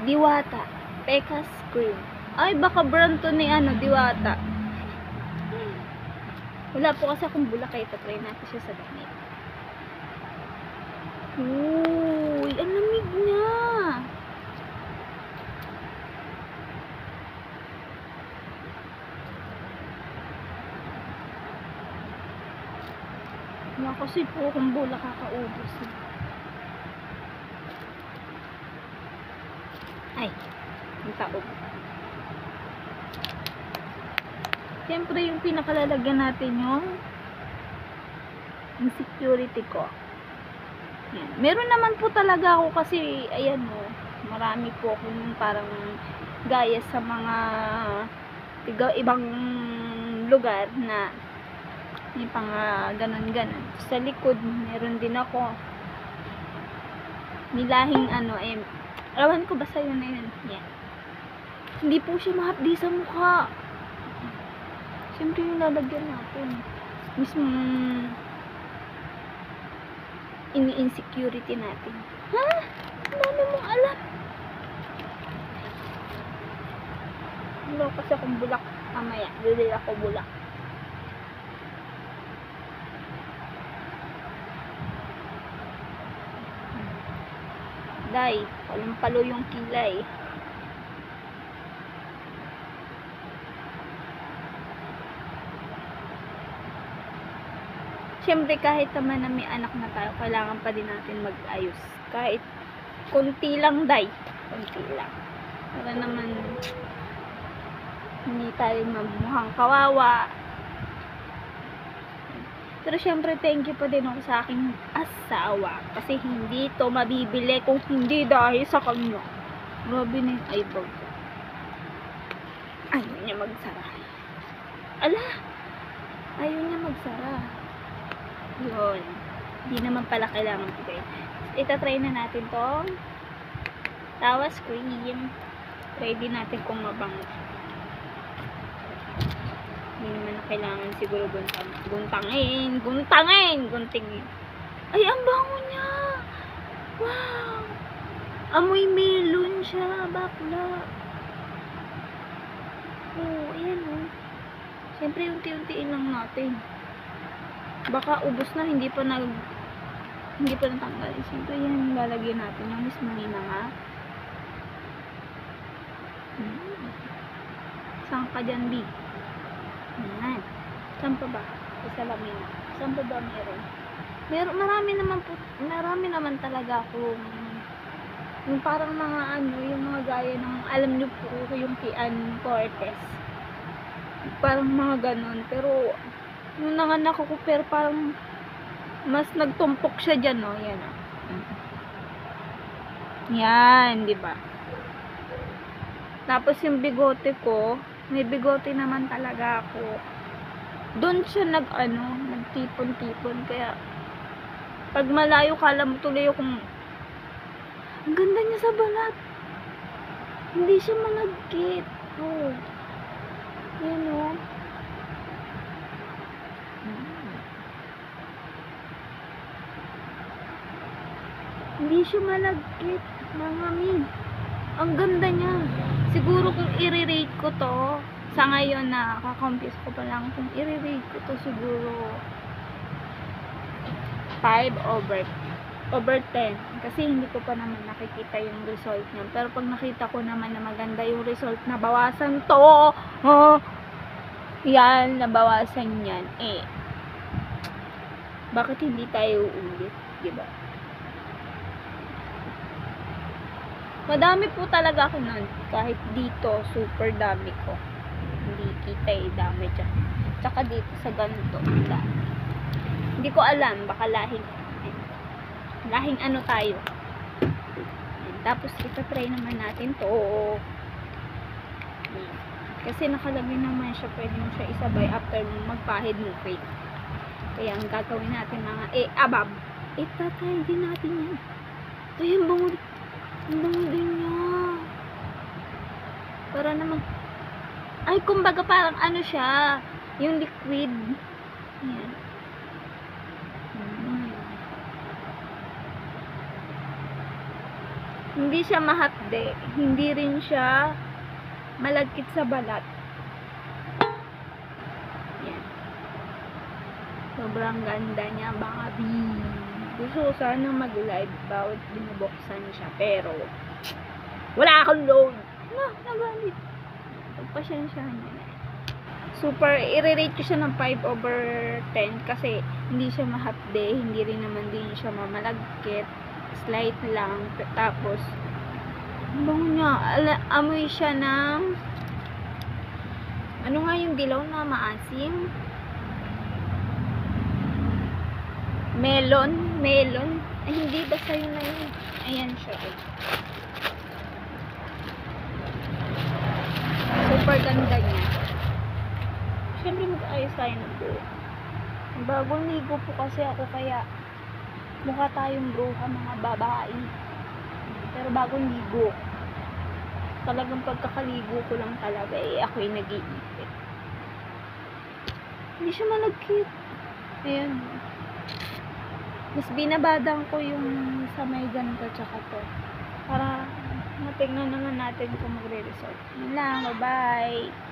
Diwata, Pecas Cream. Ay, baka brand to ni Diwata. Wala po kasi akong bulak, kaya tatry natin siya sa damit. Uy, ang lamig niya. Wala kasi po akong bulak, kakaubos na. Ay, ang taog. Siyempre, yung pinakalalagyan natin yung insecurity ko. Yan. Meron naman po talaga ako kasi, ayan o, marami po akong parang gaya sa mga ibang lugar na may pang ganon-ganon. Sa likod, meron din ako nilahing ewan ko basta yun na yun. Yan. Hindi po siya mahapdi sa mukha. Siyempre yung lalagyan natin. Mismo ini-insecurity natin. Ha? Ano mong alam? Wala kasi akong bulak. Mamaya, bibili ako bulak. Day, palumpalo yung kilay. Siyempre, kahit naman na may anak na tayo, kailangan pa din natin mag-ayos. Kahit konti lang, day. Konti lang. Para naman hindi tayo mamukhang kawawa. Pero syempre, thank you pa din ako sa aking asawa. Kasi hindi to mabibili kung hindi dahil sa kanya. Grabe na yung eyebrow ko. Ayaw niya magsara. Ala! Ayaw niya magsara. Yun. Hindi naman pala kailangan bigay. Itatry na natin tong tawas cream. Try din natin kung mabango. Hindi naman na kailangan siguro guntangin, guntingin. Ay, ang bango niya! Wow! Amoy melon siya, bakla. Oh, ayan oh. Siyempre, unti-untiin lang natin. Baka ubos na, hindi pa natanggal. Siyempre, yan, lalagyan natin yung mismo nina nga. Saan ka dyan, B? Ayan. Saan pa ba? Isa lang yun. Saan pa ba meron? Marami naman talaga akong yung parang mga yung mga gaya ng, alam niyo po, yung Kian Cortez. Parang mga ganon. Pero, nung nanganak ako, pero parang mas nagtumpok siya dyan, no? Yan, oh. Yan, di ba? Tapos yung bigote ko, may bigote naman talaga ako. Doon siya nagtipon-tipon. Kaya, pag malayo, kala mo tuloy kung ang ganda niya sa balat. Hindi siya malagkit. Oh. Yan, oh. Hindi siya malagkit, mga min. Ang ganda niya. Siguro kung i-rate ko to, sa ngayon na kakampis ko pa lang, kung i-rate ko to siguro 5/10. Kasi hindi ko pa naman nakikita yung result niya. Pero pag nakita ko naman na maganda yung result, nabawasan to. Oh, yan, nabawasan yan. Eh, bakit hindi tayo uulit? Diba? Madami po talaga ako nun. Kahit dito, super dami ko. Hindi kita dami dyan. Tsaka dito sa ganito, dami. Hindi ko alam, baka lahing ano tayo. Tapos, itatry naman natin to. Kasi nakalagay naman siya, pwede mo siya isabay after magpahid mo fake. Kaya, ang gagawin natin mga, abab. Itatry din natin yan. Ay, ang bango. Ang bango din niya. Para naman, ay, kumbaga parang ano siya, yung liquid. Ayan. Hindi siya mahapde. Hindi rin siya malagkit sa balat. Ayan. Sobrang ganda niya, mga bee. Gusto ko sana mag-live bawat binubuksan siya. Pero, wala akong load. Nagalit. Pagpasensya niya. Super, i-rate ko siya ng 5/10 kasi hindi siya mahapde, hindi rin naman din siya mamalagkit. Slight lang. Tapos, bango niya. Amoy siya ng, ano nga yung dilaw na maasim? Melon. Ay, hindi, basta yun na yun. Ayan siya. Super ganda niya. Siyempre, mag-ayos tayo ng buhok. Bagong ligo po kasi ako, kaya mukha tayong bruha, mga babae. Pero bagong ligo. Talagang pagkakaligo ko lang talaga, ako'y nag-iipit. Hindi siya malagkit. Ayan. Mas binabadang ko yung sa may ganito tsaka to. Para matignan naman natin kung magre-result. Yun lang. Bye-bye.